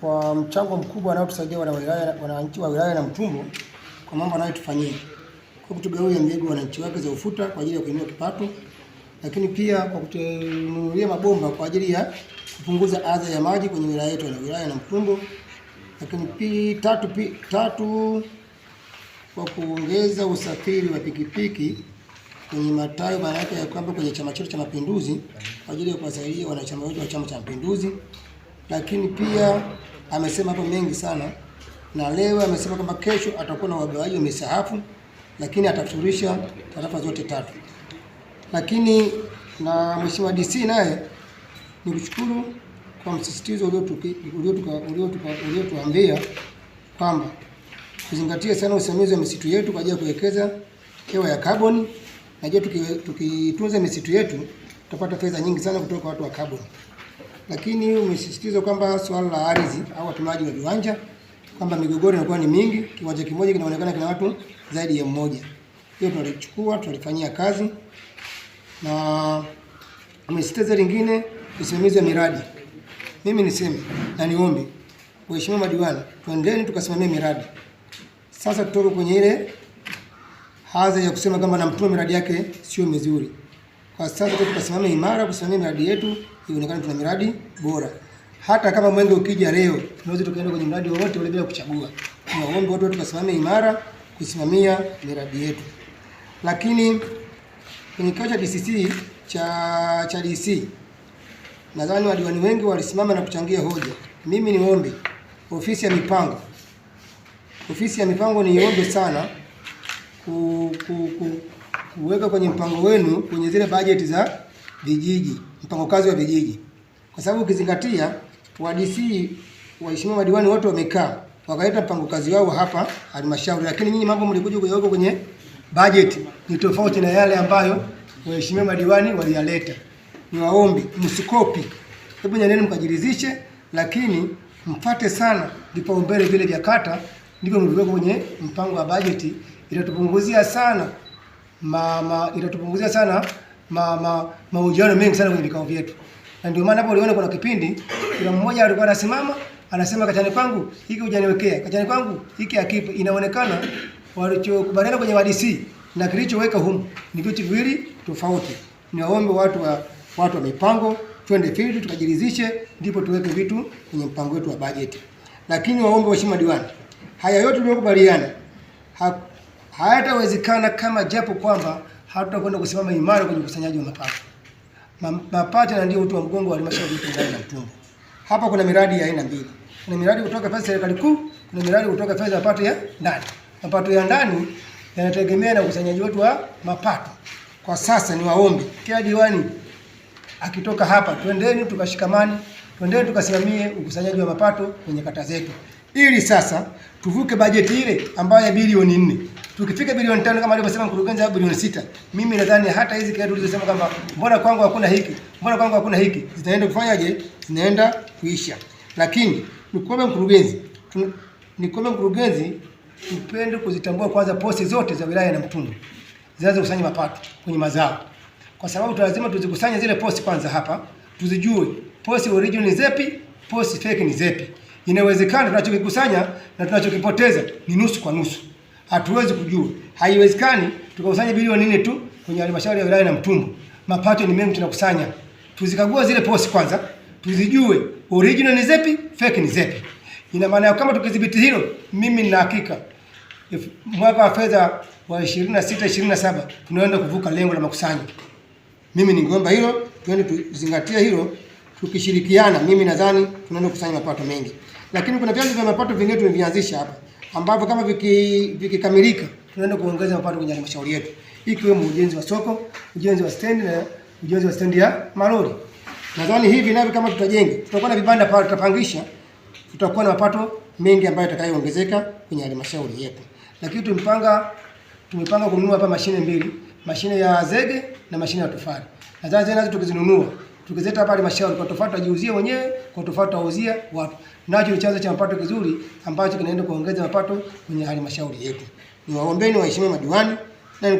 kwa mchango mkubwa anaotusaidia wananchi wa wilaya Namtumbo kwa mambo anayotufanyia. Kwa kutugawia mbegu wananchi wake za ufuta kwa ajili ya kuinua kipato, lakini pia kwa kutununulia mabomba kwa ajili ya kupunguza adha ya maji kwenye wilaya yetu ya wilaya Namtumbo. Lakini tatu kwa kuongeza usafiri wa pikipiki kwenye matawi, maana yake ya kwamba kwenye chama chetu cha Mapinduzi kwa ajili ya kuwasaidia wanachama wetu wa Chama cha Mapinduzi. Lakini pia amesema hapo mengi sana, na leo amesema kwamba kesho atakuwa na wagawaji wa misahafu, lakini atafurisha tarafa zote tatu. Lakini na Mheshimiwa DC naye ni kushukuru kwa msisitizo uliotuambia kwamba kuzingatia sana usimamizi wa misitu yetu kwa ajili ya kuwekeza hewa ya kaboni. Najua tukitunza misitu yetu tutapata fedha nyingi sana kutoka kwa watu wa kaboni. Lakini umesisitiza kwamba swala la ardhi au watumaji wa viwanja, kwamba migogoro inakuwa ni mingi, kiwanja kimoja kinaonekana kina watu zaidi ya mmoja. Hiyo tunalichukua, tunalifanyia kazi. Na umesisitiza lingine, usimamizi wa miradi. Mimi niseme na niombe waheshimiwa madiwani, twendeni tukasimamia miradi. Sasa tutoke kwenye ile hadhi ya kusema kama Namtumbo miradi yake sio mizuri. Kwa sasa tukasimamia imara kusimamia miradi yetu ionekane tuna miradi bora. Hata kama mwenge ukija leo, tunaweza tukaenda kwenye mradi wowote ule bila kuchagua. Tunaomba watu tukasimamia imara kusimamia miradi yetu. Lakini kwenye kikao cha DCC cha DC, nadhani wadiwani wengi walisimama na kuchangia hoja. Mimi niombe ofisi ya mipango niombe sana kuweka kwenye mpango wenu kwenye zile bajeti za vijiji, mpango kazi wa vijiji. Kwa sababu ukizingatia wa DC, waheshimiwa madiwani wote wamekaa wakaleta mpango kazi wao hapa halmashauri, lakini nyinyi mambo mlikuja kuyaweka kwenye bajeti ni tofauti na yale ambayo waheshimiwa madiwani waliyaleta. Niwaombe msikopi, hebu nyeneni mkajiridhishe, lakini mfate sana vipaumbele vile vya kata, ndivyo mlivyoweka kwenye mpango wa bajeti. Itatupunguzia sana mahojiano mengi sana kwenye vikao vyetu. Na ndio maana hapo uliona kuna kipindi kuna mmoja alikuwa anasimama anasema kachani kwangu hiki hujaniwekea, kachani kwangu hiki hakipo. Inaonekana walichokubaliana kwenye DC na kilichoweka humu ni vitu viwili tofauti. Niwaombe watu wa mipango, twende field tukajiridhishe, ndipo tuweke vitu kwenye mpango wetu wa bajeti. Lakini waombe waheshimiwa diwani, haya yote tuliyokubaliana hayatawezekana kama japo kwamba hatutakwenda kusimama imara kwenye ukusanyaji wa mapato. Mapato na ndio uti wa mgongo wa halmashauri yetu ya Namtumbo. Hapa kuna miradi ya aina mbili. Kuna miradi kutoka fedha serikali kuu, kuna miradi kutoka fedha ya mapato ya ndani. Mapato ya ndani yanategemea na ukusanyaji wetu wa mapato. Kwa sasa ni waombe kila diwani akitoka hapa, twendeni tukashikamani, twendeni tukasimamie ukusanyaji wa mapato kwenye kata zetu, ili sasa tuvuke bajeti ile ambayo ya bilioni 4. Tukifika bilioni 5 kama alivyosema mkurugenzi, au bilioni 6, mimi nadhani hata hizi kile tulizosema kwamba mbona kwangu hakuna hiki, mbona kwangu hakuna hiki, zitaenda kufanyaje? Zinaenda kuisha. Lakini nikombe mkurugenzi, tupende kuzitambua kwanza posti zote za wilaya ya Namtumbo zinazokusanya mapato kwenye mazao, kwa sababu lazima tuzikusanye zile posti kwanza hapa, tuzijue posti original ni zipi, posti fake ni zipi. Inawezekana tunachokikusanya na tunachokipoteza ni nusu kwa nusu. Hatuwezi kujua. Haiwezekani tukakusanya bilioni 4 tu kwenye halmashauri ya wilaya Namtumbo. Mapato ni mengi tunakusanya. Tuzikagua zile posti kwanza, tuzijue original ni zipi, fake ni zipi. Ina maana kama tukidhibiti hilo, mimi nina hakika mwaka wa fedha wa 26-27 tunaenda kuvuka lengo la makusanyo. Mimi ningeomba hilo, tuende tuzingatie hilo, tukishirikiana mimi nadhani tunaenda kukusanya mapato mengi. Lakini kuna vyanzo vya mapato vingine tumevianzisha hapa, ambavyo kama vikikamilika tunaenda kuongeza mapato kwenye halmashauri yetu, ikiwemo ujenzi wa soko, ujenzi wa stendi na ujenzi wa stendi ya malori. Nadhani hivi navyo kama tutajenga, tutakuwa na vibanda pale tutapangisha, tutakuwa na mapato mengi ambayo yatakayoongezeka kwenye halmashauri yetu. Lakini tumepanga kununua hapa mashine mbili, mashine ya zege na mashine ya tofali. Nadhani nazo tukizinunua, tukizeta hapa halmashauri, kwa tofauti tujiuzie wenyewe, kwa tofauti tuwauzia watu. Nacho ni chanzo cha mapato kizuri ambacho kinaenda kuongeza mapato kwenye halmashauri yetu. Niwaombeni waheshimiwa madiwani na